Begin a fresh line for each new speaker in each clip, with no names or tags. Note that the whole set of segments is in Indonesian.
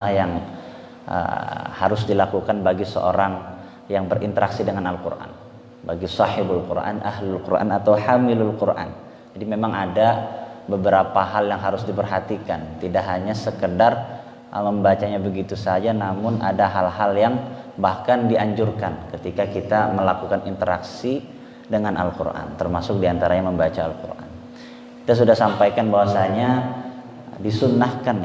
yang harus dilakukan bagi seorang yang berinteraksi dengan Al-Quran, bagi sahibul Quran, ahlul Quran atau hamilul Quran. Jadi memang ada beberapa hal yang harus diperhatikan, tidak hanya sekedar membacanya begitu saja, namun ada hal-hal yang bahkan dianjurkan ketika kita melakukan interaksi dengan Al-Quran, termasuk diantaranya membaca Al-Quran. Kita sudah sampaikan bahwasanya disunnahkan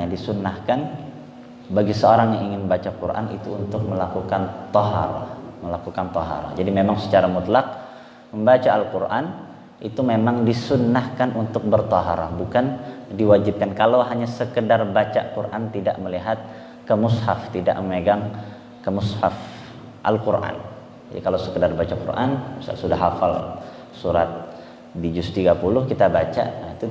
bagi seorang yang ingin baca Quran itu untuk melakukan taharah. Jadi memang secara mutlak membaca Al-Quran itu memang disunnahkan untuk bertaharah, bukan diwajibkan. Kalau hanya sekedar baca Quran, tidak melihat ke mushaf, tidak memegang ke mushaf Al-Quran. Jadi kalau sekedar baca Quran, misal sudah hafal surat di juz 30 kita baca, itu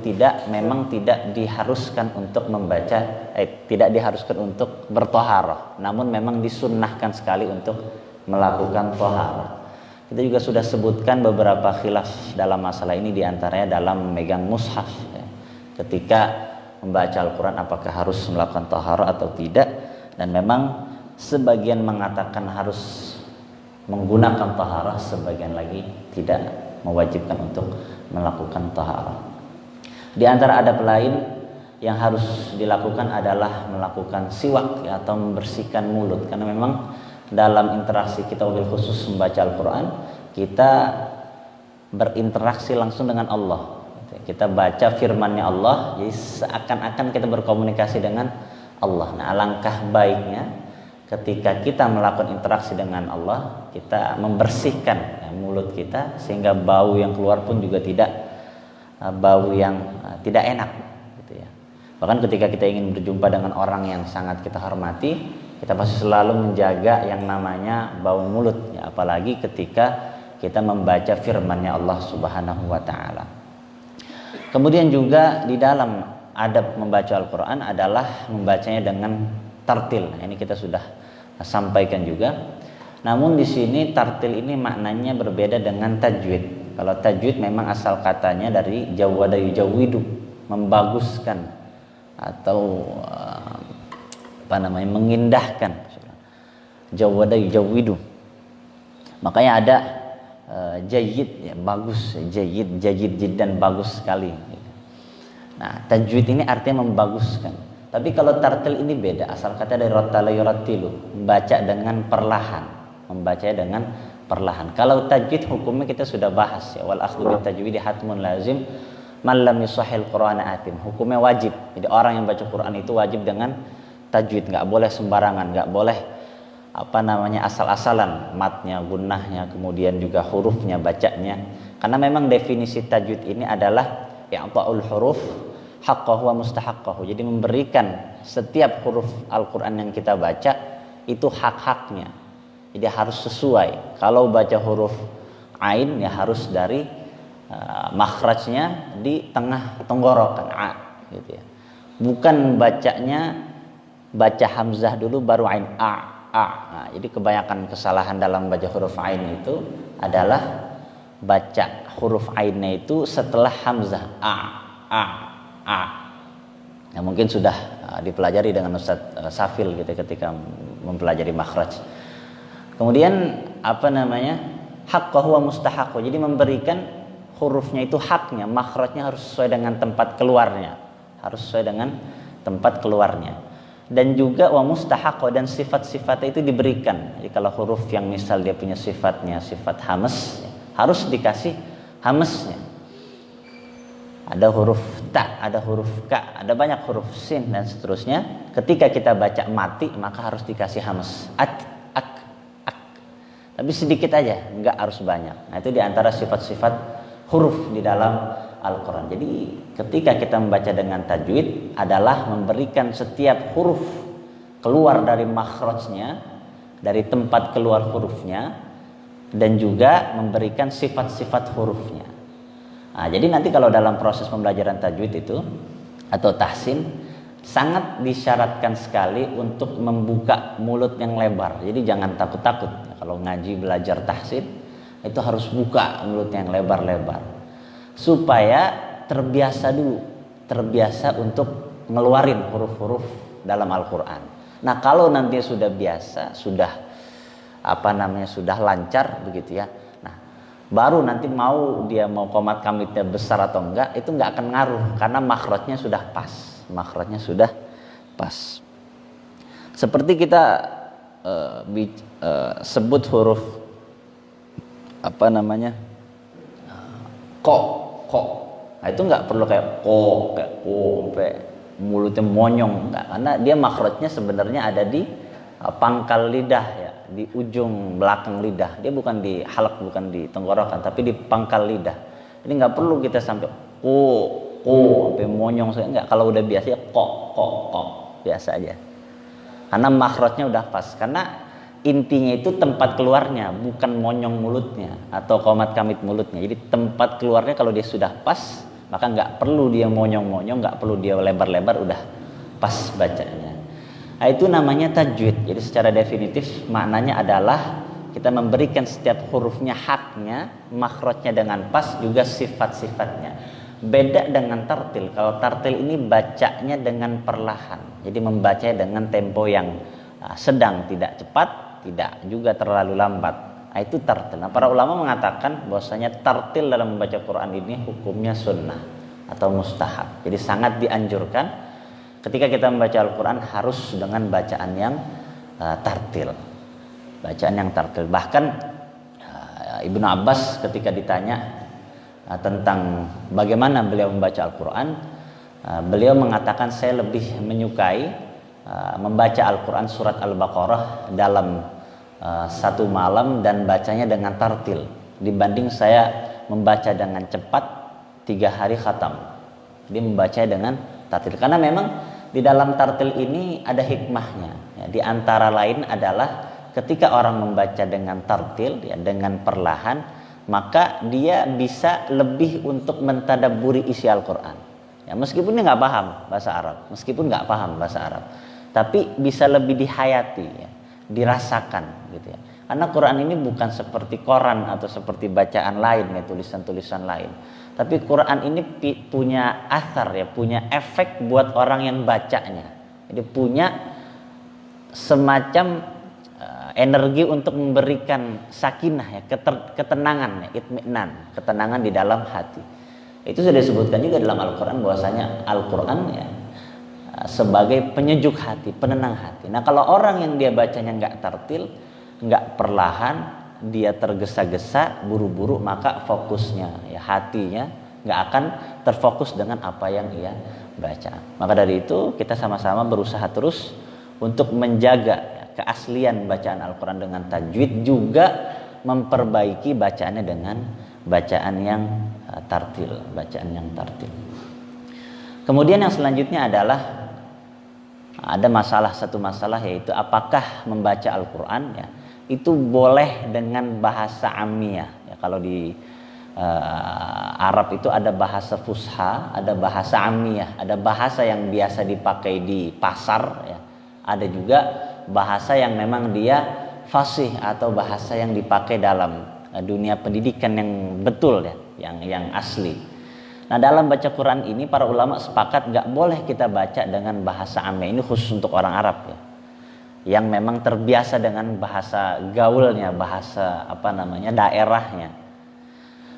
memang tidak diharuskan untuk membaca, tidak diharuskan untuk bertaharah, namun memang disunnahkan sekali untuk melakukan taharah. Kita juga sudah sebutkan beberapa khilaf dalam masalah ini, diantaranya dalam memegang mushaf ya. Ketika membaca Al-Quran apakah harus melakukan taharah atau tidak, dan memang sebagian mengatakan harus menggunakan taharah, sebagian lagi tidak mewajibkan untuk melakukan taharah. Di antara adab lain yang harus dilakukan adalah melakukan siwak ya, atau membersihkan mulut, karena memang dalam interaksi kita, wabil khusus membaca Al-Quran, kita berinteraksi langsung dengan Allah. Kita baca firman-Nya Allah, jadi seakan-akan kita berkomunikasi dengan Allah. Nah, alangkah baiknya ketika kita melakukan interaksi dengan Allah, kita membersihkan mulut kita sehingga bau yang keluar pun juga tidak bau yang tidak enak gitu ya. Bahkan ketika kita ingin berjumpa dengan orang yang sangat kita hormati, kita pasti selalu menjaga yang namanya bau mulut ya, apalagi ketika kita membaca firman-Nya Allah Subhanahu wa taala. Kemudian juga di dalam adab membaca Al-Quran adalah membacanya dengan tartil. Nah, ini kita sudah sampaikan juga. Namun di sini tartil ini maknanya berbeda dengan tajwid. Kalau tajwid memang asal katanya dari jawwada yujawwidu, membaguskan atau mengindahkan. Jawwada yujawwidu. Makanya ada jayyid ya, bagus, jayyid jiddan, bagus sekali. Nah, tajwid ini artinya membaguskan. Tapi kalau tartil ini beda, asal kata dari rattala yurattilu, membaca dengan perlahan, membacanya dengan perlahan. Kalau tajwid hukumnya kita sudah bahas ya, wal akhdhu bit tajwidi hatmun lazim man lam yusahhil qur'ana atim. Hukumnya wajib. Jadi orang yang baca Quran itu wajib dengan tajwid, enggak boleh sembarangan, enggak boleh asal-asalan, matnya, gunnahnya, kemudian juga hurufnya, bacanya. Karena memang definisi tajwid ini adalah i'ta'ul huruf haqqahu wa mustahaqqahu. Jadi memberikan setiap huruf Al-Quran yang kita baca itu hak-haknya. Jadi harus sesuai. Kalau baca huruf ain ya harus dari makhrajnya di tengah tenggorokan a gitu ya. Bukan baca hamzah dulu baru ain a. Nah, jadi kebanyakan kesalahan dalam baca huruf ain itu adalah baca huruf ainnya itu setelah hamzah a. Nah, mungkin sudah dipelajari dengan Ustaz Safil gitu ketika mempelajari makhraj. Kemudian haqqahu wa mustahaqqahu. Jadi memberikan hurufnya itu haknya, makhrajnya harus sesuai dengan tempat keluarnya. Dan juga wa mustahaqqahu, dan sifat-sifatnya itu diberikan. Jadi kalau huruf yang misal dia punya sifatnya sifat hamas, harus dikasih hamasnya. Ada huruf ta, ada huruf ka, ada banyak huruf sin dan seterusnya. Ketika kita baca mati maka harus dikasih hamas. Tapi sedikit aja, enggak harus banyak. Nah, itu diantara sifat-sifat huruf di dalam Al-Quran. Jadi ketika kita membaca dengan tajwid adalah memberikan setiap huruf keluar dari makhrajnya, dari tempat keluar hurufnya, dan juga memberikan sifat-sifat hurufnya. Nah, jadi nanti kalau dalam proses pembelajaran tajwid itu atau tahsin, sangat disyaratkan sekali untuk membuka mulut yang lebar. Jadi jangan takut-takut. Kalau ngaji belajar tahsin itu harus buka mulut yang lebar-lebar, supaya terbiasa untuk ngeluarin huruf-huruf dalam Al-Quran. Nah, kalau nanti sudah biasa, sudah sudah lancar begitu ya. Nah, baru nanti dia mau qomat kamitnya besar atau enggak, itu enggak akan ngaruh karena makhrajnya sudah pas. Makhrajnya sudah pas. Seperti kita sebut huruf ko. Nah, itu enggak perlu kayak ko sampai mulutnya monyong, enggak, karena dia makhrajnya sebenarnya ada di pangkal lidah ya, di ujung belakang lidah. Dia bukan di halak, bukan di tenggorokan, tapi di pangkal lidah. Jadi nggak perlu kita sampai ko sampai monyong, enggak. Kalau udah biasa ya ko biasa aja. Karena makhrajnya udah pas. Karena intinya itu tempat keluarnya, bukan monyong mulutnya atau qomat kamit mulutnya. Jadi tempat keluarnya kalau dia sudah pas, maka nggak perlu dia monyong-monyong, nggak perlu dia lebar-lebar, udah pas bacanya. Nah, itu namanya tajwid. Jadi secara definitif maknanya adalah kita memberikan setiap hurufnya haknya, makhrajnya dengan pas, juga sifat-sifatnya. Beda dengan tartil. Kalau tartil ini bacanya dengan perlahan. Jadi membacanya dengan tempo yang sedang, tidak cepat, tidak juga terlalu lambat. Nah, itu tartil. Nah, para ulama mengatakan bahwasanya tartil dalam membaca Quran ini hukumnya sunnah atau mustahab. Jadi sangat dianjurkan ketika kita membaca Al-Quran harus dengan bacaan yang tartil. Bacaan yang tartil. Bahkan Ibnu Abbas ketika ditanya tentang bagaimana beliau membaca Al-Quran, beliau mengatakan saya lebih menyukai membaca Al-Quran surat Al-Baqarah dalam satu malam dan bacanya dengan tartil dibanding saya membaca dengan cepat 3 hari khatam. Dia membacanya dengan tartil karena memang di dalam tartil ini ada hikmahnya ya, di antara lain adalah ketika orang membaca dengan tartil ya, dengan perlahan, maka dia bisa lebih untuk mentadabburi isi Al-Quran ya, meskipun dia nggak paham bahasa Arab, tapi bisa lebih dihayati ya, dirasakan gitu ya. Karena Quran ini bukan seperti koran atau seperti bacaan lain ya, tulisan-tulisan lain. Tapi Quran ini punya athar ya, punya efek buat orang yang bacanya. Jadi punya semacam energi untuk memberikan sakinah ya, ketenangan ya, itminan, ketenangan di dalam hati. Itu sudah disebutkan juga dalam Al-Quran bahwasanya Al-Quran ya sebagai penyejuk hati, penenang hati. Nah, kalau orang yang dia bacanya nggak tartil, nggak perlahan, dia tergesa-gesa, buru-buru, maka fokusnya ya, hatinya nggak akan terfokus dengan apa yang ia baca. Maka dari itu kita sama-sama berusaha terus untuk menjaga ya, keaslian bacaan Al-Quran dengan tajwid, juga memperbaiki bacaannya dengan bacaan yang tartil, Kemudian yang selanjutnya adalah ada satu masalah yaitu apakah membaca Al-Quran ya itu boleh dengan bahasa Ammiyah ya. Kalau di Arab itu ada bahasa fusha, ada bahasa Ammiyah, ada bahasa yang biasa dipakai di pasar ya. Ada juga bahasa yang memang dia fasih atau bahasa yang dipakai dalam dunia pendidikan yang betul ya, yang asli. Nah, dalam baca Quran ini para ulama sepakat gak boleh kita baca dengan bahasa Ammiyah. Ini khusus untuk orang Arab ya, yang memang terbiasa dengan bahasa gaulnya, bahasa daerahnya.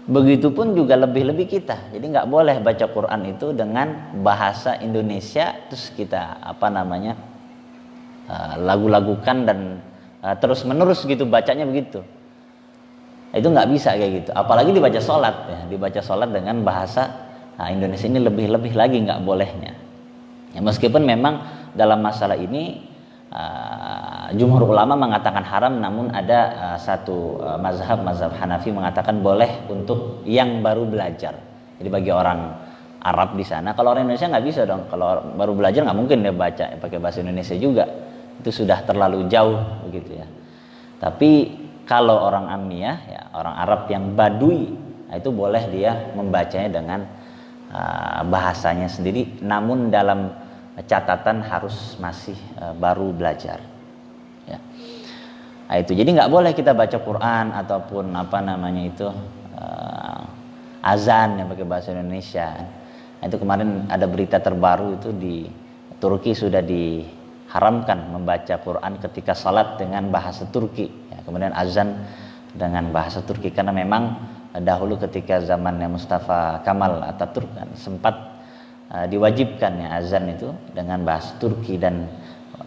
Begitupun juga lebih-lebih kita. Jadi gak boleh baca Quran itu dengan bahasa Indonesia terus kita lagu-lagukan dan terus menerus gitu bacanya begitu. Itu nggak bisa kayak gitu. Apalagi dibaca sholat ya, dibaca sholat dengan bahasa Indonesia, ini lebih lagi nggak bolehnya. Ya, meskipun memang dalam masalah ini jumhur ulama mengatakan haram, namun ada satu mazhab Hanafi mengatakan boleh untuk yang baru belajar. Jadi bagi orang Arab di sana, kalau orang Indonesia nggak bisa dong. Kalau baru belajar nggak mungkin dia baca pakai bahasa Indonesia juga. Itu sudah terlalu jauh begitu ya. Tapi kalau orang Ammiyah ya, orang Arab yang Badui, itu boleh dia membacanya dengan bahasanya sendiri, namun dalam catatan harus masih baru belajar ya. Nah, itu jadi nggak boleh kita baca Quran ataupun azan yang pakai bahasa Indonesia. Nah, itu kemarin ada berita terbaru itu di Turki sudah haramkan membaca Quran ketika salat dengan bahasa Turki ya, kemudian azan dengan bahasa Turki, karena memang dahulu ketika zamannya Mustafa Kemal Atatürk kan sempat diwajibkan ya azan itu dengan bahasa Turki dan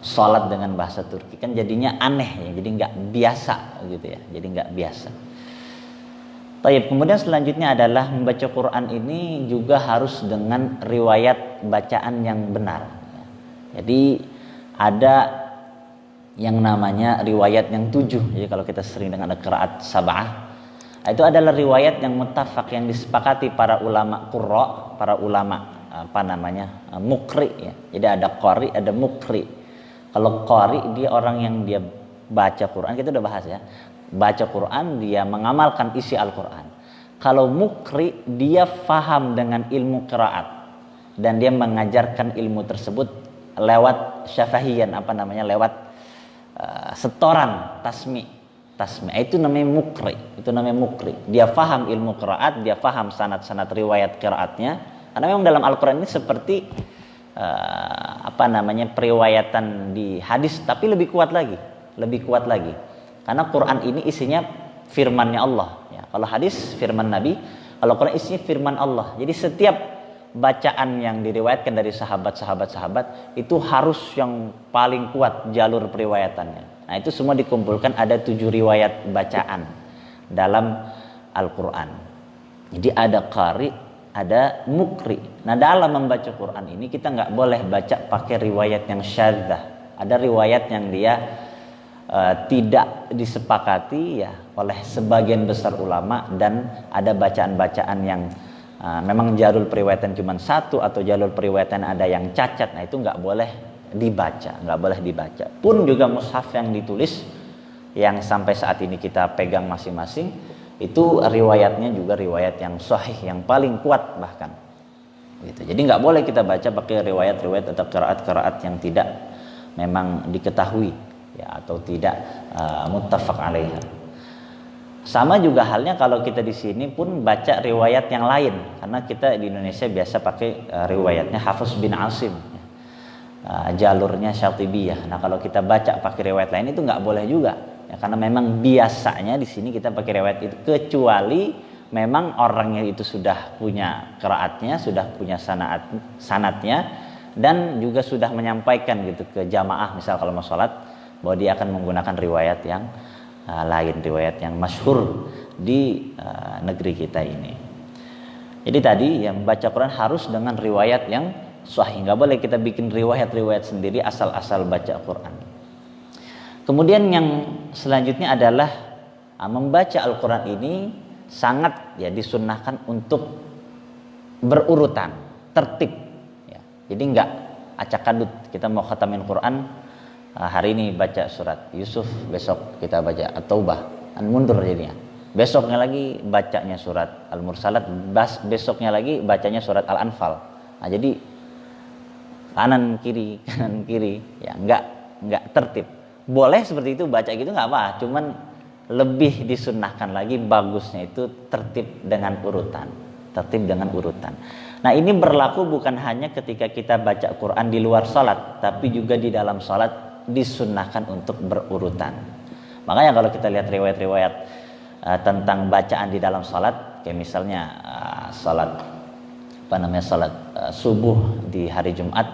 sholat dengan bahasa Turki, kan jadinya aneh ya, jadi nggak biasa gitu ya, jadi nggak biasa. Baik, kemudian selanjutnya adalah membaca Quran ini juga harus dengan riwayat bacaan yang benar. Jadi ada yang namanya riwayat yang 7. Jadi kalau kita sering dengan qiraat sab'ah, itu adalah riwayat yang muttafaq, yang disepakati para ulama qurra, para ulama mukri ya. Jadi ada qari, ada mukri. Kalau qari dia orang yang dia baca Quran, kita udah bahas ya. Baca Quran, dia mengamalkan isi Al-Quran. Kalau mukri, dia faham dengan ilmu qiraat dan dia mengajarkan ilmu tersebut lewat syafahiyan, lewat setoran tasmi. Itu namanya mukri. Dia faham ilmu qiraat, dia faham sanad-sanad riwayat qiraatnya. Karena memang dalam Al-Quran ini seperti periwayatan di hadis, tapi lebih kuat lagi. Karena Quran ini isinya firman-Nya Allah ya. Kalau hadis firman Nabi, kalau Quran isinya firman Allah. Jadi setiap bacaan yang diriwayatkan dari sahabat itu harus yang paling kuat jalur periwayatannya. Nah, itu semua dikumpulkan, ada 7 riwayat bacaan dalam Al-Quran. Jadi ada qari, ada mukri. Nah, dalam membaca Quran ini kita nggak boleh baca pakai riwayat yang syadzah. Ada riwayat yang dia tidak disepakati ya oleh sebagian besar ulama, dan ada bacaan-bacaan yang memang jalur periwayatan cuma satu atau jalur periwayatan ada yang cacat. Nah, itu nggak boleh dibaca. Pun juga mushaf yang ditulis yang sampai saat ini kita pegang masing-masing, itu riwayatnya juga riwayat yang sahih, yang paling kuat bahkan gitu. Jadi nggak boleh kita baca pakai riwayat-riwayat atau qiraat-qiraat yang tidak memang diketahui ya, atau tidak muttafaq alaiha. Sama juga halnya kalau kita di sini pun baca riwayat yang lain, karena kita di Indonesia biasa pakai riwayatnya Hafiz bin Asim ya, jalurnya Syatibiyah. Nah, kalau kita baca pakai riwayat lain itu nggak boleh juga ya, karena memang biasanya di sini kita pakai riwayat itu, kecuali memang orangnya itu sudah punya qiraatnya, sudah punya sanadnya, dan juga sudah menyampaikan gitu ke jamaah, misal kalau mau sholat, bahwa dia akan menggunakan riwayat yang lain, riwayat yang masyhur di negeri kita ini. Jadi tadi yang baca Quran harus dengan riwayat yang sahih, nggak boleh kita bikin riwayat-riwayat sendiri asal-asal baca Quran. Kemudian yang selanjutnya adalah membaca Al-Quran ini sangat ya disunnahkan untuk berurutan, tertib ya. Jadi nggak acak-adut, kita mau khatamin Quran hari ini baca surat Yusuf, besok kita baca At-Taubah, mundur jadinya. Besoknya lagi bacanya surat Al-Mursalat, besoknya lagi bacanya surat Al-Anfal. Nah, jadi kanan kiri ya, nggak tertib. Boleh seperti itu, baca gitu nggak apa, cuman lebih disunnahkan lagi, bagusnya itu tertib dengan urutan. Nah, ini berlaku bukan hanya ketika kita baca Quran di luar salat, tapi juga di dalam salat disunnahkan untuk berurutan. Makanya kalau kita lihat riwayat-riwayat tentang bacaan di dalam salat, kayak misalnya salat subuh di hari Jumat,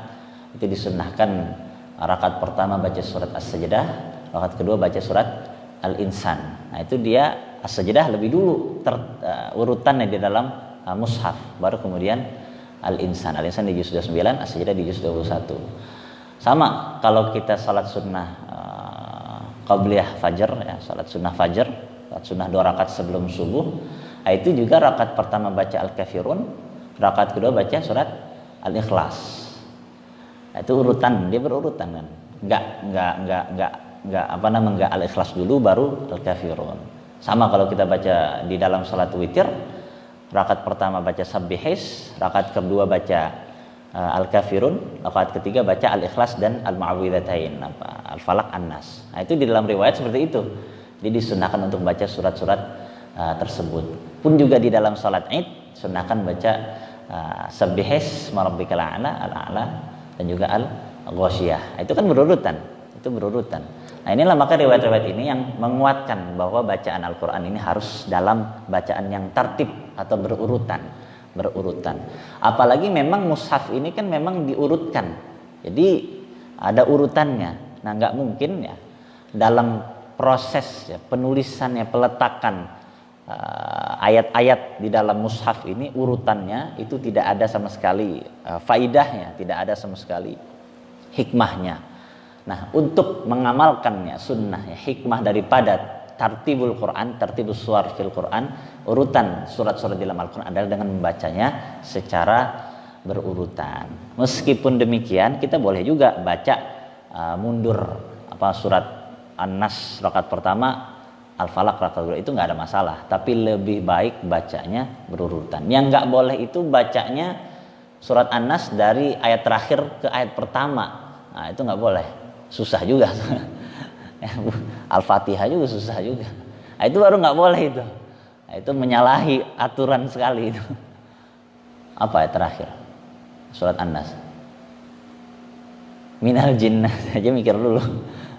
itu disunnahkan rakaat pertama baca surat As-Sajdah, rakaat kedua baca surat Al-Insan. Nah, itu dia As-Sajdah lebih dulu urutannya di dalam mushaf, baru kemudian Al-Insan. Al-Insan di juz 29, As-Sajdah di juz 21. Sama kalau kita salat sunnah qabliyah fajar ya, salat sunnah fajar, salat sunnah 2 rakaat sebelum subuh, itu juga rakaat pertama baca Al-Kafirun, rakaat kedua baca surat Al-Ikhlas. Itu urutan, dia berurutan kan. Enggak Al-Ikhlas dulu baru Al-Kafirun. Sama kalau kita baca di dalam salat witir, rakaat pertama baca Sabbihis, rakaat kedua baca Al-Kafirun, rakaat ketiga baca Al-Ikhlas dan Al-Mu'awwidzatain, Al-Falaq, An-Nas. Nah, itu di dalam riwayat seperti itu. Jadi disunahkan untuk baca surat-surat tersebut. Pun juga di dalam salat Id sunahkan baca Sabbihis marabbikal a'la, al-a'la, dan juga ghasyiyah. Itu kan berurutan. Itu berurutan. Nah, inilah maka riwayat-riwayat ini yang menguatkan bahwa bacaan Al-Qur'an ini harus dalam bacaan yang tertib atau berurutan. Apalagi memang mushaf ini kan memang diurutkan. Jadi ada urutannya. Nah, nggak mungkin ya dalam proses ya, penulisannya, peletakan ayat-ayat di dalam mushaf ini urutannya itu tidak ada sama sekali faidahnya, tidak ada sama sekali hikmahnya. Nah, untuk mengamalkannya sunnah ya, hikmah daripada tartibul Quran, tartibus suwar fil Quran, urutan surat-surat dalam Al-Quran adalah dengan membacanya secara berurutan. Meskipun demikian kita boleh juga baca mundur surat An-Nas rakaat pertama, Al-Falaq rakaat kedua, itu nggak ada masalah. Tapi lebih baik bacanya berurutan. Yang nggak boleh itu bacanya surat An-Nas dari ayat terakhir ke ayat pertama. Nah, itu nggak boleh. Susah juga. Al-Fatihah juga susah juga. Nah, itu baru nggak boleh itu. Nah, itu menyalahi aturan sekali itu. Apa ayat terakhir? Surat An-Nas. Minal jinnah, aja mikir dulu.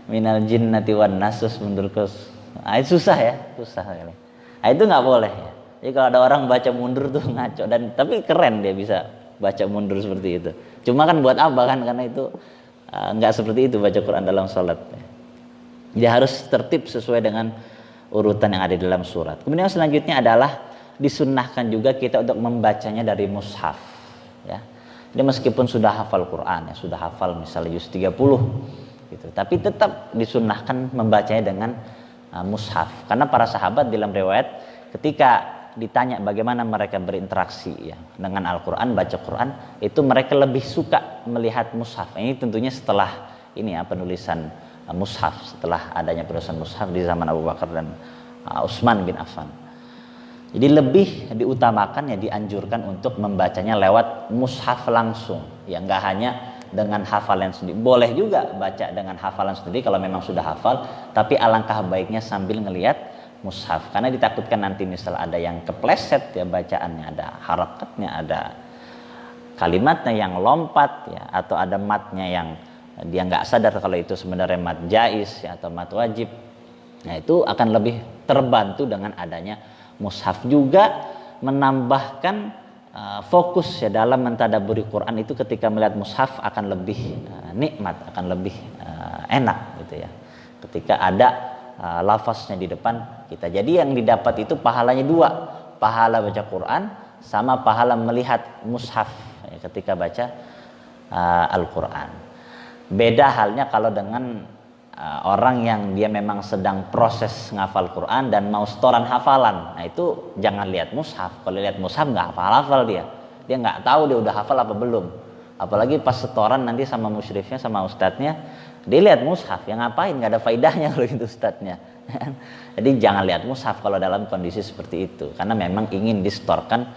Minal jinnati wan nas mundur ke. Itu susah ya, susah sekali. Nah, itu nggak boleh ya. Jadi kalau ada orang baca mundur tuh ngaco, dan tapi keren dia bisa baca mundur seperti itu. Cuma kan buat apa kan, karena itu nggak seperti itu baca Quran dalam sholat. Dia harus tertib sesuai dengan urutan yang ada di dalam surat. Kemudian yang selanjutnya adalah disunnahkan juga kita untuk membacanya dari mushaf. Ya. Dia meskipun sudah hafal Quran, ya sudah hafal misalnya juz 30 gitu, tapi tetap disunnahkan membacanya dengan mushaf. Karena para sahabat dalam riwayat ketika ditanya bagaimana mereka berinteraksi ya dengan Al-Quran, baca Quran, itu mereka lebih suka melihat mushaf. Ini tentunya setelah ini ya penulisan mushaf, setelah adanya penulisan mushaf di zaman Abu Bakar dan Utsman bin Affan. Jadi lebih diutamakan ya, dianjurkan untuk membacanya lewat mushaf langsung. Ya nggak hanya dengan hafalan sendiri. Boleh juga baca dengan hafalan sendiri kalau memang sudah hafal, tapi alangkah baiknya sambil ngelihat mushaf. Karena ditakutkan nanti misal ada yang kepleset ya bacaannya, ada harakatnya, ada kalimatnya yang lompat ya, atau ada matnya yang dia nggak sadar kalau itu sebenarnya mat jaiz ya, atau mat wajib. Nah, itu akan lebih terbantu dengan adanya mushaf. Juga menambahkan fokus ya dalam mentadaburi Quran itu ketika melihat mushaf akan lebih nikmat, akan lebih enak gitu ya. Ketika ada lafaznya di depan kita. Jadi yang didapat itu pahalanya dua, pahala baca Quran sama pahala melihat mushaf ya, ketika baca Al-Quran. Beda halnya kalau dengan orang yang dia memang sedang proses ngafal Quran dan mau setoran hafalan. Nah, itu jangan lihat mushaf. Kalau lihat mushaf nggak hafal dia nggak tahu dia udah hafal apa belum. Apalagi pas setoran nanti sama musyrifnya, sama ustadznya, dia lihat mushaf, yang ngapain, nggak ada faidahnya kalau itu ustadznya. Jadi jangan lihat mushaf kalau dalam kondisi seperti itu, karena memang ingin distorkan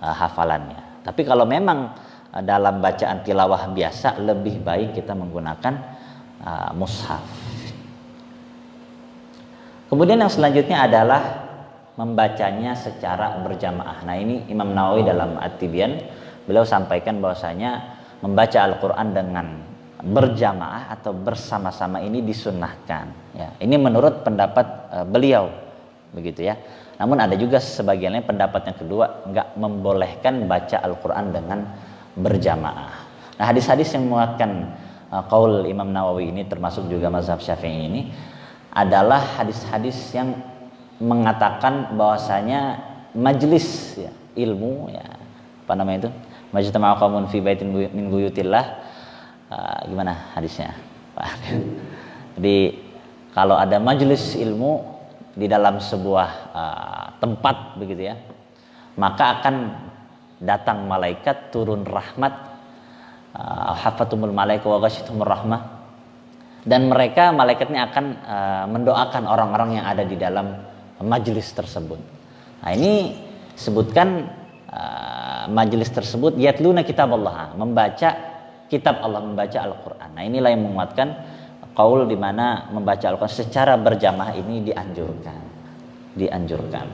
hafalannya. Tapi kalau memang dalam bacaan tilawah biasa, lebih baik kita menggunakan mushaf. Kemudian yang selanjutnya adalah membacanya secara berjamaah. Nah, ini Imam Nawawi dalam At-Tibyan beliau sampaikan bahwasanya membaca Al-Quran dengan berjamaah atau bersama-sama ini disunnahkan ya. Ini menurut pendapat beliau begitu ya. Namun ada juga sebagiannya pendapat yang kedua, enggak membolehkan baca Al-Quran dengan berjamaah. Nah, hadis-hadis yang menguatkan qaul Imam Nawawi ini, termasuk juga mazhab Syafi'i ini, adalah hadis-hadis yang mengatakan bahwasanya majelis ya, ilmu ya, apa namanya itu, majtama'a qaumun fi baitin min buyutillah, gimana hadisnya Pak? Jadi kalau ada majelis ilmu di dalam sebuah tempat begitu ya, maka akan datang malaikat, turun rahmat, hafatumul malaika wa ghasyitumur rahmah, dan mereka malaikatnya akan mendoakan orang-orang yang ada di dalam majelis tersebut. Nah, ini sebutkan majelis tersebut yatluna kitab Allah, membaca kitab Allah, membaca Al-Quran. Nah, inilah yang menguatkan qaul di mana membaca Al-Quran secara berjamaah ini dianjurkan.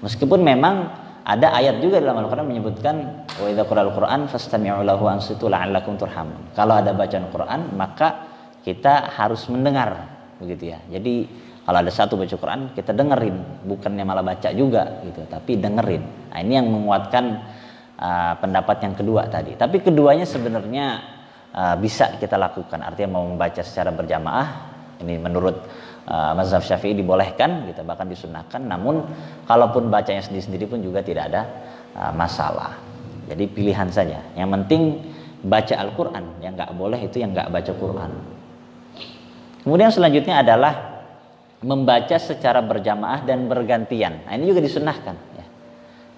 Meskipun memang ada ayat juga dalam Al-Quran menyebutkan wa idza qara'al Qur'an fastami'u lahu ansitu la'allakum turhamun. Kalau ada bacaan Quran maka kita harus mendengar, begitu ya. Jadi kalau ada satu baca Quran kita dengerin, bukannya malah baca juga gitu, tapi dengerin. Nah, ini yang menguatkan pendapat yang kedua tadi. Tapi keduanya sebenarnya bisa kita lakukan. Artinya mau membaca secara berjamaah, ini menurut mazhab Syafi'i dibolehkan, gitu, bahkan disunnahkan. Namun kalaupun bacanya sendiri-sendiri pun juga tidak ada masalah. Jadi pilihan saja. Yang penting baca Al-Quran. Yang nggak boleh itu yang nggak baca Quran. Kemudian selanjutnya adalah membaca secara berjamaah dan bergantian. Nah, ini juga disunnahkan. Ya.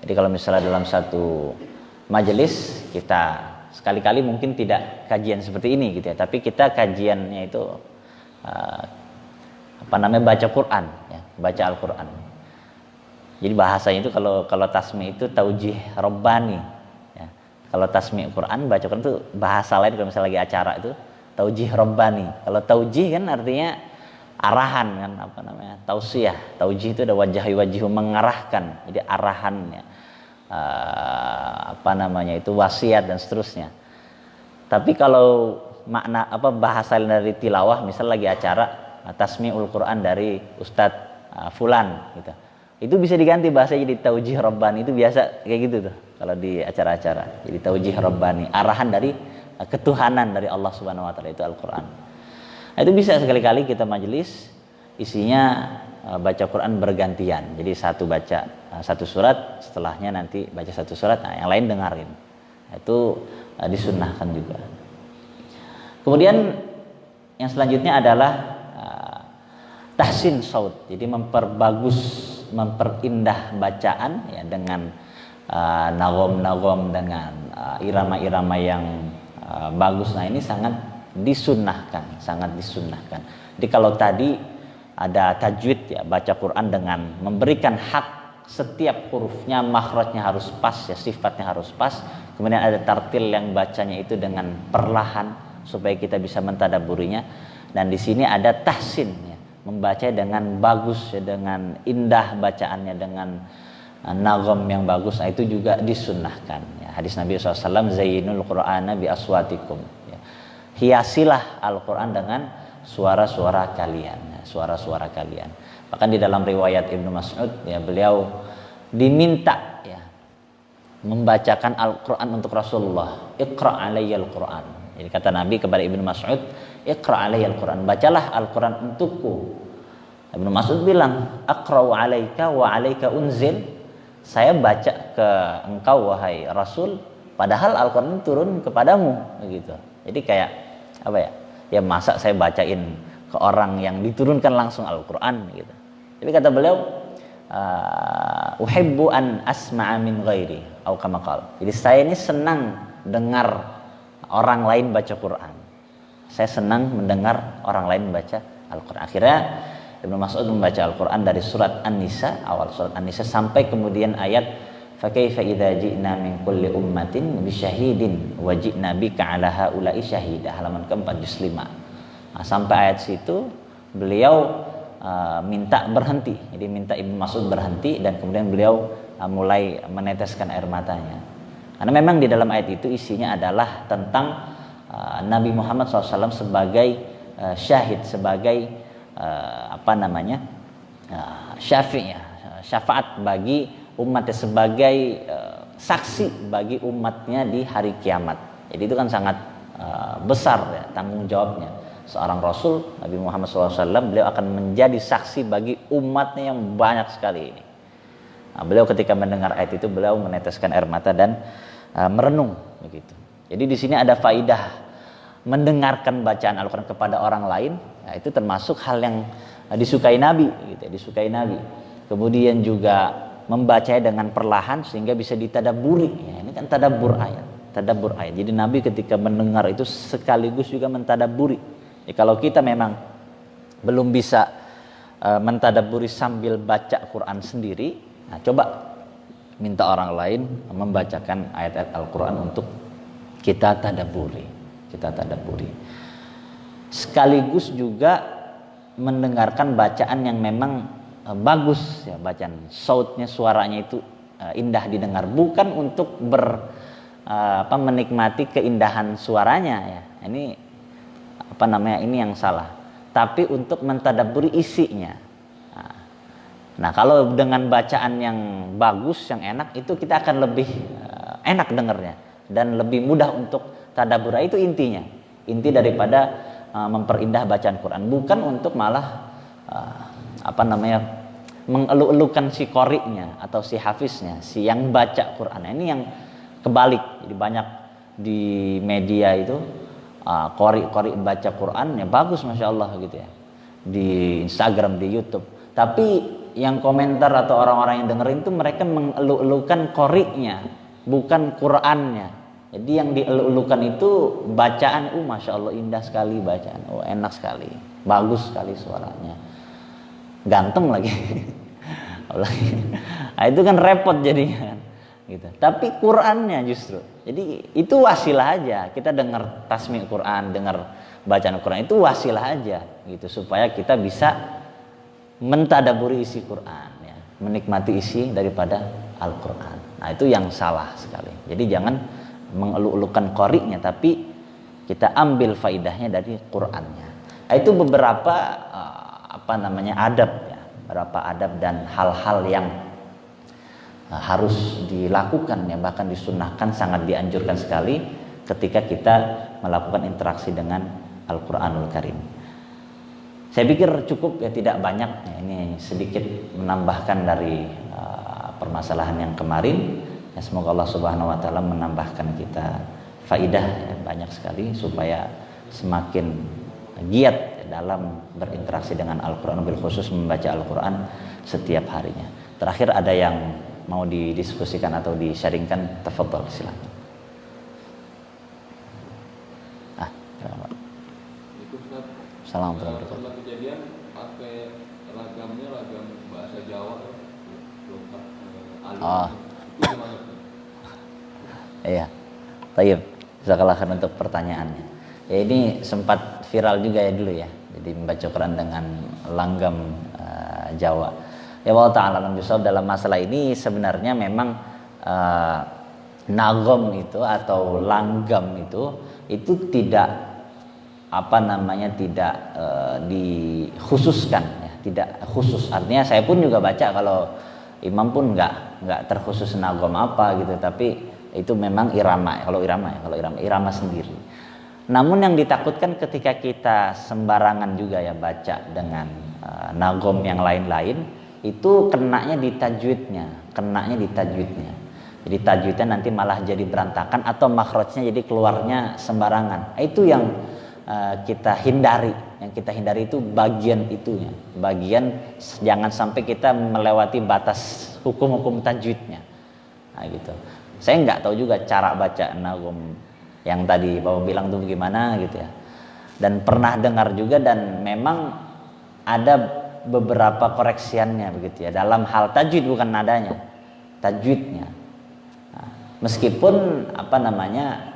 Jadi kalau misalnya dalam satu majelis kita sekali-kali mungkin tidak kajian seperti ini, gitu ya. Tapi kita kajiannya itu baca Quran, ya, baca Al-Quran. Jadi bahasanya itu kalau tasmi itu taujih rabbani, ya. Kalau tasmi Quran, baca Quran itu bahasa lain. Kalau misalnya lagi acara itu taujih rabbani. Kalau taujih kan artinya arahan, kan, tausiyah. Taujih itu ada wajah mengarahkan. Jadi arahannya, itu wasiat dan seterusnya. Tapi kalau makna bahasa dari tilawah, misal lagi acara tasmi'ul Quran dari Ustadz Fulan gitu. Itu bisa diganti bahasa jadi taujih rabbani, itu biasa kayak gitu tuh kalau di acara-acara. Jadi taujih rabbani, arahan dari ketuhanan dari Allah Subhanahu wa taala, itu Al-Qur'an. Nah, itu bisa sekali-kali kita majelis isinya baca Quran bergantian. Jadi satu baca satu surat, setelahnya nanti baca satu surat, nah, yang lain dengarin. Nah, itu disunnahkan juga. Kemudian yang selanjutnya adalah tahsin saut. Jadi memperindah bacaan, ya, dengan nagom-nagom, dengan irama-irama yang bagus. Nah, ini sangat disunnahkan. Jadi kalau tadi ada tajwid, ya, baca Quran dengan memberikan hak setiap hurufnya, makhrajnya harus pas, ya, sifatnya harus pas. Kemudian ada tartil yang bacanya itu dengan perlahan supaya kita bisa mentadabburinya. Dan di sini ada tahsin, ya, membaca dengan bagus, ya, dengan indah bacaannya, dengan nagom yang bagus. Nah, itu juga disunnahkan, ya. Hadis Nabi SAW, zayyinul Qur'ana bi aswatikum, ya. Hiasilah Al-Quran dengan suara-suara kalian, ya, suara-suara kalian. Bahkan di dalam riwayat Ibnu Mas'ud, ya, beliau diminta, ya, membacakan Al-Quran untuk Rasulullah. Iqra' alayyal Quran. Jadi kata Nabi kepada Ibnu Mas'ud, Iqra' alayyal Quran, bacalah Al-Quran untukku. Ibnu Mas'ud bilang, Aqra'u alaika wa alaika unzil. Saya baca ke engkau wahai Rasul, padahal Al-Quran turun kepadamu, begitu. Jadi kayak ya masa saya bacain ke orang yang diturunkan langsung Al-Quran, gitu. Jadi kata beliau, uhibbu an asma'a min ghairi au kama qala. Jadi saya ini senang dengar orang lain baca Quran. Saya senang mendengar orang lain baca Al-Quran. Akhirnya Ibnu Mas'ud membaca Al-Quran dari surat An-Nisa, awal surat An-Nisa, sampai kemudian ayat fakaifa idza ji'na min kulli ummatin bisyahidin wa ji'na bika 'ala haula'i syahida, halaman keempat juz 5. Nah, sampai ayat situ beliau minta berhenti. Jadi minta Ibnu Mas'ud berhenti, dan kemudian beliau mulai meneteskan air matanya. Karena memang di dalam ayat itu isinya adalah tentang Nabi Muhammad SAW sebagai syahid, sebagai syafaat bagi umatnya, sebagai saksi bagi umatnya di hari kiamat. Jadi itu kan sangat besar, ya, tanggung jawabnya seorang Rasul Nabi Muhammad SAW. Beliau akan menjadi saksi bagi umatnya yang banyak sekali ini. Nah, beliau ketika mendengar ayat itu beliau meneteskan air mata dan merenung, begitu. Jadi di sini ada faidah mendengarkan bacaan Al-Quran kepada orang lain. Nah, itu termasuk hal yang disukai Nabi, gitu, disukai Nabi. Kemudian juga membacanya dengan perlahan sehingga bisa ditadabburi. Ya, ini kan tadabbur ayat. Jadi Nabi ketika mendengar itu sekaligus juga mentadabburi. Ya, kalau kita memang belum bisa mentadabburi sambil baca Quran sendiri, nah, coba minta orang lain membacakan ayat-ayat Al-Quran untuk kita tadabburi. Sekaligus juga mendengarkan bacaan yang memang bagus, ya, bacaan sautnya, suaranya itu indah didengar, bukan untuk menikmati keindahan suaranya ya. Ini ini yang salah. Tapi untuk mentadabburi isinya. Nah, kalau dengan bacaan yang bagus, yang enak, itu kita akan lebih enak dengarnya dan lebih mudah untuk tadabbur. Itu intinya. Inti daripada memperindah bacaan Quran, bukan untuk malah mengeluk-elukan si qori'nya atau si hafiznya, si yang baca Quran. Ini yang kebalik. Jadi banyak di media itu qori baca Quran ya bagus, masya Allah gitu ya, di Instagram, di YouTube. Tapi yang komentar atau orang-orang yang dengerin itu mereka mengeluk-elukan qori'nya, bukan Qurannya. Jadi yang dieluk-elukan itu bacaan, masya Allah indah sekali bacaan, enak sekali, bagus sekali suaranya, ganteng lagi. Nah, itu kan repot jadinya gitu. Tapi Qurannya justru, jadi itu wasilah aja. Kita dengar tasmi' Quran, dengar bacaan Quran itu wasilah aja gitu, supaya kita bisa mentadaburi isi Quran ya, menikmati isi daripada Al-Quran. Nah, itu yang salah sekali. Jadi jangan mengeluk-elukan qori'nya, tapi kita ambil faidahnya dari Qurannya. Nah, itu beberapa adab ya, beberapa adab dan hal-hal yang harus dilakukan ya, bahkan disunnahkan, sangat dianjurkan sekali ketika kita melakukan interaksi dengan Al-Quranul Karim. Saya pikir cukup ya, tidak banyak ya, ini sedikit menambahkan dari permasalahan yang kemarin ya. Semoga Allah Subhanahu wa taala menambahkan kita faidah ya, banyak sekali, supaya semakin giat ya, dalam berinteraksi dengan Al-Quran, bil khusus membaca Al-Quran setiap harinya. Terakhir ada yang mau didiskusikan atau di-sharingkan, tafadhol, silakan. Assalamualaikum warahmatullahi wabarakatuh.
Pernah kejadian pakai ragamnya ragam bahasa Jawa lengkap alim. Itu gimana?
Iya. Baik. Jazakallah khairan untuk pertanyaannya. Ya, ini sempat viral juga ya dulu ya. Jadi membaca Quran dengan langgam Jawa. Ya Allah taala alam bisawab, dalam masalah ini sebenarnya memang nagom itu atau langgam itu tidak tidak dikhususkan ya, tidak khusus. Artinya saya pun juga baca, kalau imam pun nggak terkhusus nagom apa gitu, tapi itu memang irama sendiri. Namun yang ditakutkan ketika kita sembarangan juga ya baca dengan nagom yang lain-lain, itu kenanya di tajwidnya. Jadi tajwidnya nanti malah jadi berantakan atau makhrajnya jadi keluarnya sembarangan. Itu yang kita hindari. Yang kita hindari itu bagian itunya. Bagian jangan sampai kita melewati batas hukum-hukum tajwidnya. Nah, gitu. Saya nggak tahu juga cara baca nagom yang tadi Bapak bilang tuh bagaimana gitu ya. Dan pernah dengar juga, dan memang ada beberapa koreksiannya begitu ya, dalam hal tajwid, bukan nadanya, tajwidnya. Nah, meskipun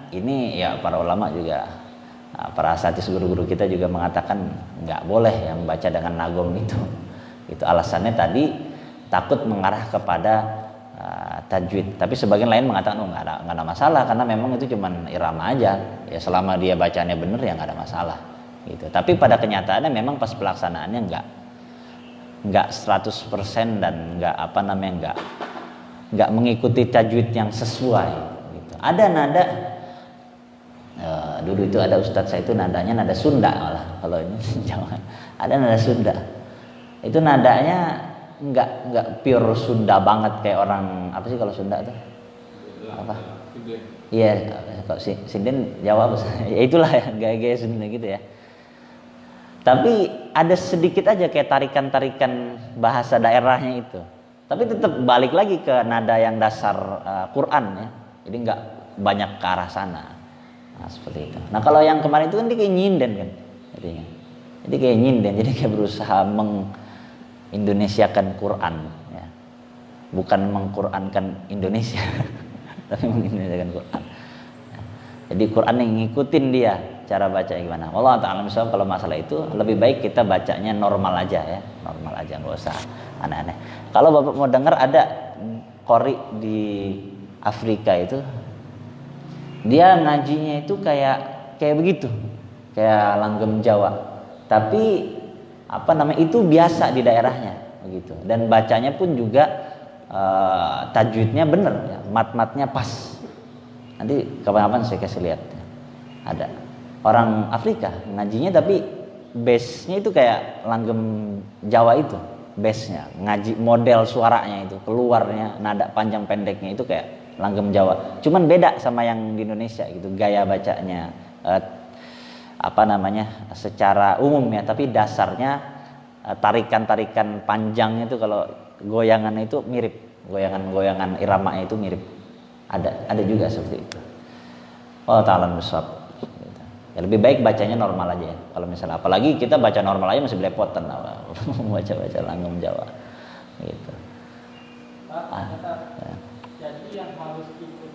ini ya para ulama juga, para asatidz guru-guru kita juga mengatakan nggak boleh ya membaca dengan nagom itu. Itu alasannya tadi takut mengarah kepada tajwid. Tapi sebagian lain mengatakan nggak ada masalah, karena memang itu cuman irama aja. Ya selama dia bacanya benar ya nggak ada masalah. Gitu. Tapi pada kenyataannya memang pas pelaksanaannya nggak 100% dan nggak mengikuti tajwid yang sesuai. Gitu. Ada nada. Dulu itu ada ustadz saya itu nadanya nada Sunda malah, kalau ini jangan. Ada nada Sunda. Itu nadanya nggak pure Sunda banget kayak orang apa sih kalau Sunda tuh apa? Iya, kok sinden Jawa apa? Ya itulah ya, gaya-gaya Sunda gitu ya. Tapi ada sedikit aja kayak tarikan-tarikan bahasa daerahnya itu. Tapi tetap balik lagi ke nada yang dasar Quran ya. Jadi nggak banyak ke arah sana. Nah, seperti itu. Nah, kalau yang kemarin itu kan dia kayak nyinden kan. Jadi kayak nyinden, jadi kayak berusaha mengindonesiakan Quran ya. Bukan mengqurankan Indonesia, tapi mengindonesiakan Quran. Jadi Quran yang ngikutin dia cara baca gimana. Wallahu ta'ala misal kalau masalah itu lebih baik kita bacanya normal aja ya, normal aja, nggak usah aneh-aneh. Kalau Bapak mau dengar, ada qori di Afrika itu, dia ngajinya itu kayak begitu, kayak langgam Jawa, tapi apa namanya itu biasa di daerahnya begitu, dan bacanya pun juga tajwidnya bener ya, mat-matnya pas. Nanti kapan-kapan saya kasih lihat ya. Ada orang Afrika ngajinya tapi base-nya itu kayak langgam Jawa itu, base-nya ngaji, model suaranya itu keluarnya nada panjang pendeknya itu kayak langgam Jawa, cuman beda sama yang di Indonesia gitu, gaya bacanya apa namanya secara umum ya, tapi dasarnya tarikan-tarikan panjang itu, kalau goyangan itu mirip, goyangan iramanya itu mirip, ada juga seperti itu. Oh ta'ala besar. Ya, lebih baik bacanya normal aja ya. Kalau misalnya apalagi kita baca normal aja masih belepotan baca langgam Jawa gitu.
Ya. Jadi yang harus ikut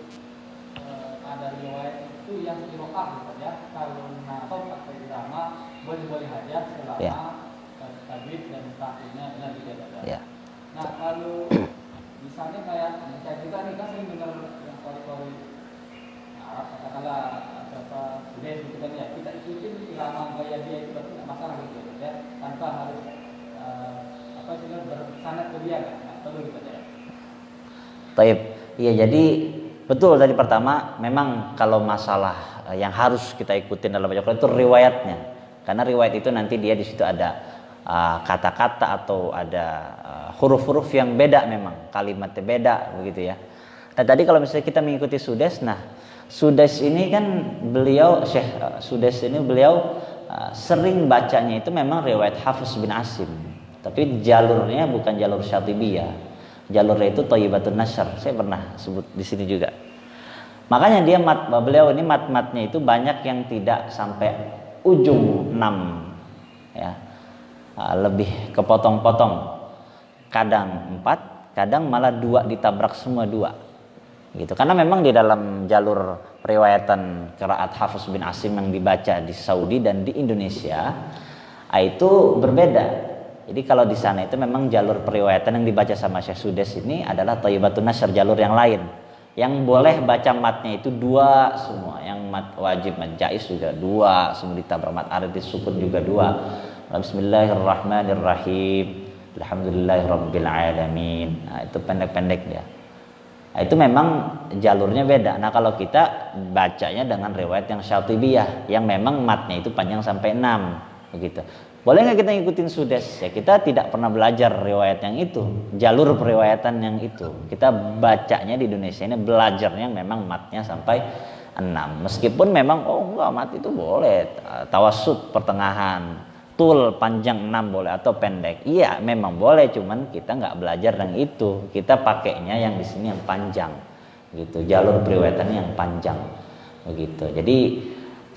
ada riwayat itu yang kiroah gitu ya. Kalau nasab atau irama boleh-boleh aja selama tajwid dan tahqiqnya benar gitu ya. Nah kalau misalnya kayak kita nih kan sering dengar yang kori-kori Arab katakanlah apa sudah gitu kan ya, kita ikutin irama gaya dia itu berarti nggak masalah gitu ya, tanpa harus apa sih bersanad ke dia kan, nggak perlu gitu ya.
Taib, iya jadi betul tadi pertama, memang kalau masalah yang harus kita ikutin dalam baca Quran itu riwayatnya, karena riwayat itu nanti dia di situ ada kata-kata atau ada huruf-huruf yang beda, memang kalimatnya beda begitu ya. Nah tadi kalau misalnya kita mengikuti Sudes, nah Sudes ini kan beliau Syekh Sudes ini beliau sering bacanya itu memang riwayat Hafiz bin Asim, tapi jalurnya bukan jalur Syatibiyah, jalurnya itu Thayyibatun Nashr. Saya pernah sebut di sini juga. Makanya dia beliau ini mat-matnya itu banyak yang tidak sampai ujung 6 ya. Lebih kepotong-potong. Kadang 4, kadang malah 2 ditabrak semua 2. Gitu. Karena memang di dalam jalur periwayatan qiraat Hafiz bin Asim yang dibaca di Saudi dan di Indonesia itu berbeda. Jadi kalau di sana itu memang jalur periwayatan yang dibaca sama Syekh Sudes ini adalah Thayyibatun Nashr, jalur yang lain. Yang boleh baca matnya itu 2 semua. Yang mat wajib, mat jaiz juga 2, semua ditabrak, mat arid disukun juga 2. Bismillahirrahmanirrahim. Alhamdulillahirabbil alamin. Nah, itu pendek-pendek dia. Nah, itu memang jalurnya beda. Nah kalau kita bacanya dengan riwayat yang Syatibiyah, yang memang matnya itu panjang sampai 6 begitu. Boleh nggak kita ngikutin Sudes? Ya kita tidak pernah belajar riwayat yang itu, jalur periwayatan yang itu. Kita bacanya di Indonesia ini belajarnya memang matnya sampai 6. Meskipun memang enggak, mat itu boleh tawassut pertengahan, tul panjang 6 boleh atau pendek. Iya memang boleh, cuman kita nggak belajar yang itu. Kita pakainya yang di sini yang panjang gitu, jalur periwayatannya yang panjang begitu. Jadi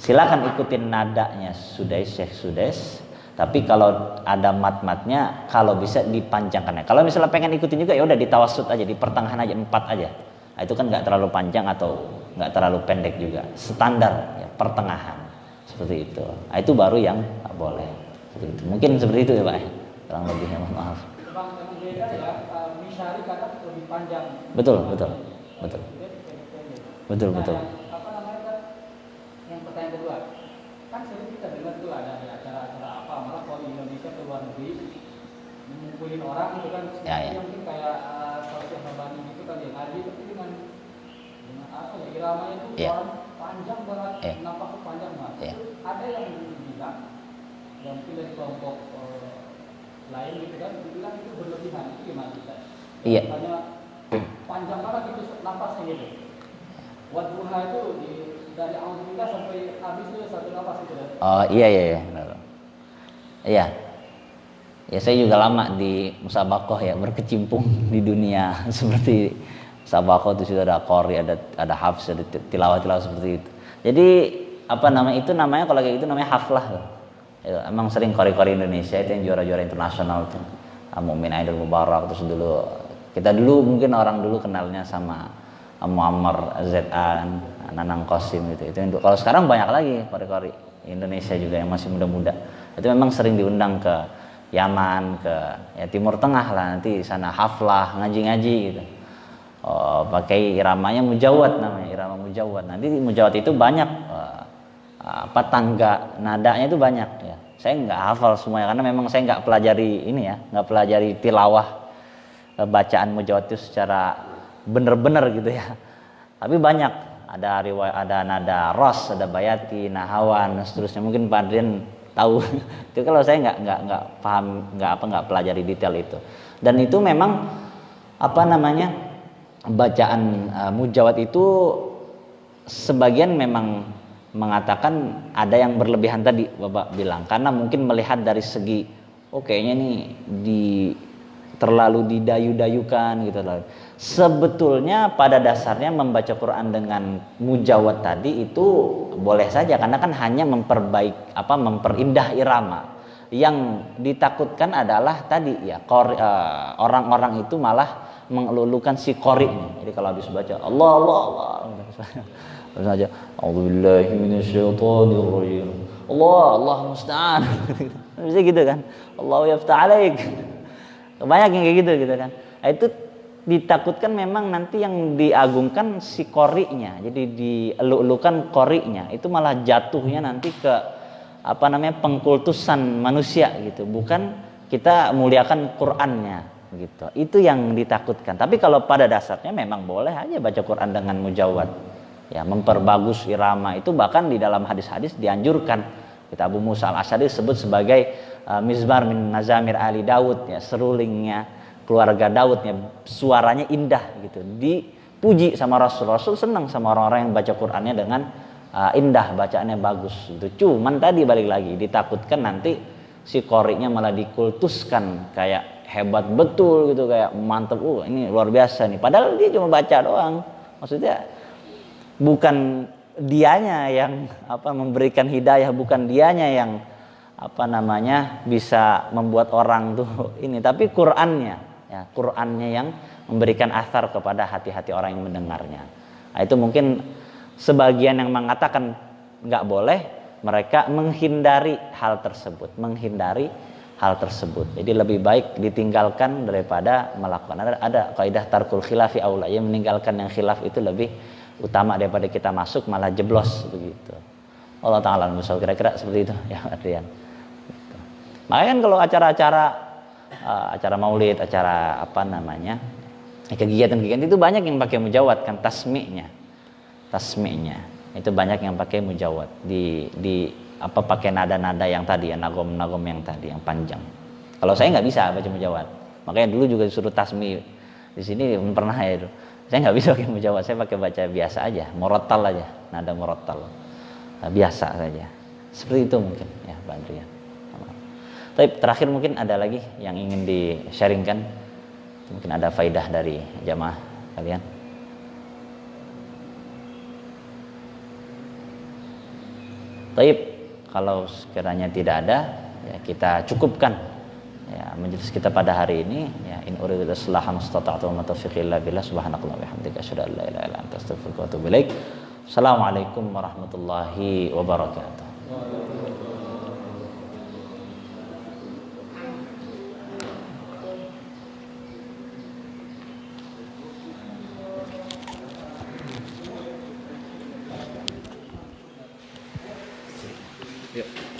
silakan ikutin nadanya Syekh Sudes. Tapi kalau ada mat-matnya, kalau bisa dipanjangkan. Kalau misalnya pengen ikutin juga ya udah ditawassut aja, di pertengahan aja 4 aja. Nah, itu kan nggak terlalu panjang atau nggak terlalu pendek juga, standar ya, pertengahan seperti itu. Nah, itu baru yang boleh. Seperti itu. Mungkin seperti itu ya Pak. Kurang lebihnya mohon maaf.
Bang, yang beda ya, Misyari kata lebih panjang.
Betul.
Apa namanya kan? Yang pertanyaan kedua, kan sering kita dengar tuh ada acara-acara apa, malah kalau di Indonesia ke luar negeri mengumpulin orang gitu kan,
Ya.
mungkin kayak Sosial Habani gitu kan dia ngaji, tapi dengan apa ya, iramanya itu panjang banget, nampak tuh panjang banget. Ada yang bilang, yang mungkin dari kelompok lain gitu kan, dibilang itu berlebihan, itu gimana kita?
Iya.
Hanya panjang banget itu napasnya gitu. Wadduha itu dari Alhamdulillah sampai habis itu 1 napas gitu kan.
Oh iya. Iya. Ya saya juga lama di musabaqah ya, berkecimpung di dunia seperti musabaqah itu sudah ada qori, ada hafs, ada tilawah seperti itu. Jadi apa namanya itu, namanya kalau kayak gitu namanya haflah. Ya, emang sering qori-qori Indonesia itu yang juara-juara internasional tuh. Mu'min Aidil Mubarak, terus kita dulu mungkin orang dulu kenalnya sama Muammar ZA, Nanang Qasim gitu. Itu kalau sekarang banyak lagi qori-qori Indonesia juga yang masih muda-muda. Itu memang sering diundang ke Yaman, ke ya Timur Tengah lah, nanti sana haflah, ngaji-ngaji gitu. Pakai iramanya mujawad, namanya irama mujawad. Nanti mujawad itu banyak tangga nadanya itu banyak ya. Saya nggak hafal semuanya karena memang saya nggak pelajari ini ya, nggak pelajari tilawah bacaan mujawad itu secara bener-bener gitu ya. Tapi banyak, ada riwayat, ada nada ros, ada bayati, nahawan, dan seterusnya. Mungkin Pak Adrian tahu. Itu kalau saya nggak paham, nggak pelajari detail itu. Dan itu memang bacaan mujawad itu sebagian memang mengatakan ada yang berlebihan tadi Bapak bilang, karena mungkin melihat dari segi kayaknya nih terlalu didayu-dayukan gitu loh. Sebetulnya pada dasarnya membaca Quran dengan mujawad tadi itu boleh saja, karena kan hanya memperindah irama. Yang ditakutkan adalah tadi ya orang-orang itu malah mengelulukan si qori'nya. Jadi kalau habis baca Allah terus aja a'udzubillahi minasyaitonirrajim. Allah musta'an. Bisa gitu kan? Allahu yaftah alaik. Banyak yang kayak gitu kan. Nah, itu ditakutkan memang nanti yang diagungkan si qori'nya. Jadi dielulukan qori'nya. Itu malah jatuhnya nanti ke pengkultusan manusia gitu. Bukan kita muliakan Qur'annya gitu. Itu yang ditakutkan. Tapi kalau pada dasarnya memang boleh aja baca Quran dengan mujawad. Ya, memperbagus irama itu bahkan di dalam hadis-hadis dianjurkan. Kita Abu Musa al-Asy'ari sebut sebagai mizmar min nazamir ali Daud ya, serulingnya keluarga Daud ya, suaranya indah gitu. Dipuji sama Rasul senang sama orang-orang yang baca Qur'annya dengan indah, bacaannya bagus gitu. Cuman tadi balik lagi ditakutkan nanti si qori'nya malah dikultuskan kayak hebat betul gitu, kayak mantep, ini luar biasa nih, padahal dia cuma baca doang. Maksudnya bukan dianya yang memberikan hidayah, bukan dianya yang bisa membuat orang tuh ini, tapi Qur'annya ya, Qur'annya yang memberikan athar kepada hati-hati orang yang mendengarnya. Nah, itu mungkin sebagian yang mengatakan nggak boleh, mereka menghindari hal tersebut. Jadi lebih baik ditinggalkan daripada melakukan. Ada kaidah tarkul khilafi aula, yang meninggalkan yang khilaf itu lebih utama daripada kita masuk malah jeblos begitu. Allah taala misal kira-kira seperti itu ya Adrian. Gitu. Makanya kan kalau acara maulid, acara kegiatan-kegiatan itu banyak yang pakai mujawad kan, tasmi'nya itu banyak yang pakai mujawad, pakai nada-nada yang tadi ya, nagom yang tadi yang panjang. Kalau saya nggak bisa baca mujawad, makanya dulu juga disuruh tasmi di sini pernah ya itu. Saya nggak bisa pakai mujawad, saya pakai baca biasa aja, murattal aja, nada murattal biasa saja. Seperti itu mungkin ya Pak Andrian. Tapi terakhir mungkin ada lagi yang ingin di-sharingkan, mungkin ada faidah dari jamaah kalian. Taib, kalau sekiranya tidak ada, ya kita cukupkan ya majelis kita pada hari ini ya. In uridu islaha mastata'tu wa ma taufiqi illa billah, subhanakallahumma wa bihamdika asyhadu an la ilaha illa anta astaghfiruka wa atubu ilaik. Assalamualaikum warahmatullahi wabarakatuh. Yuk.